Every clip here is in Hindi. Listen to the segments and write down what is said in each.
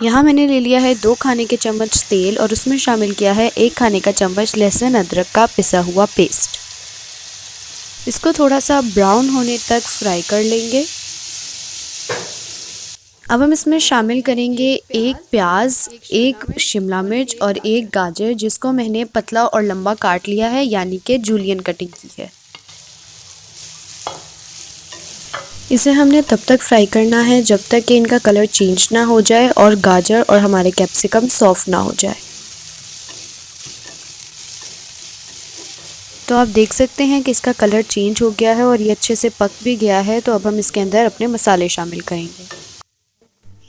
यहाँ मैंने ले लिया है 2 खाने के चम्मच तेल और उसमें शामिल किया है 1 खाने का चम्मच लहसुन अदरक का पिसा हुआ पेस्ट। इसको थोड़ा सा ब्राउन होने तक फ्राई कर लेंगे। अब हम इसमें शामिल करेंगे 1 प्याज, 1 शिमला मिर्च और 1 गाजर, जिसको मैंने पतला और लंबा काट लिया है, यानी कि जूलियन कटिंग की है। इसे हमने तब तक फ्राई करना है जब तक कि इनका कलर चेंज ना हो जाए और गाजर और हमारे कैप्सिकम सॉफ्ट ना हो जाए। तो आप देख सकते हैं कि इसका कलर चेंज हो गया है और ये अच्छे से पक भी गया है। तो अब हम इसके अंदर अपने मसाले शामिल करेंगे।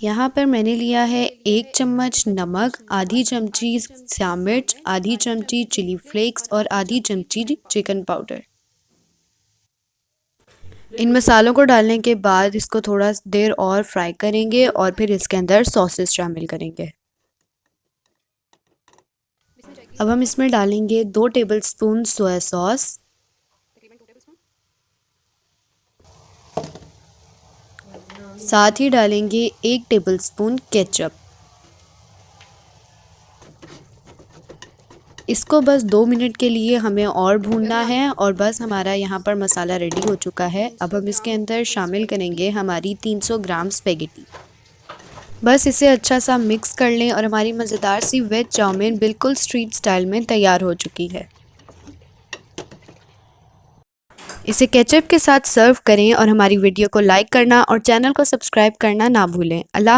यहाँ पर मैंने लिया है 1 चम्मच नमक, आधी चमची श्याम मिर्च, आधी चमची चिली फ्लेक्स और आधी चमची चिकन पाउडर। इन मसालों को डालने के बाद इसको थोड़ा देर और फ्राई करेंगे और फिर इसके अंदर सॉसेस शामिल करेंगे। अब हम इसमें डालेंगे 2 टेबलस्पून सोया सॉस, साथ ही डालेंगे 1 टेबलस्पून केचप। इसको बस 2 मिनट के लिए हमें और भूनना है और बस हमारा यहाँ पर मसाला रेडी हो चुका है। अब हम इसके अंदर शामिल करेंगे हमारी 300 ग्राम स्पेगेटी। बस इसे अच्छा सा मिक्स कर लें और हमारी मज़ेदार सी वेज चाउमीन बिल्कुल स्ट्रीट स्टाइल में तैयार हो चुकी है। इसे केचप के साथ सर्व करें और हमारी वीडियो को लाइक करना और चैनल को सब्सक्राइब करना ना भूलें। अल्लाह।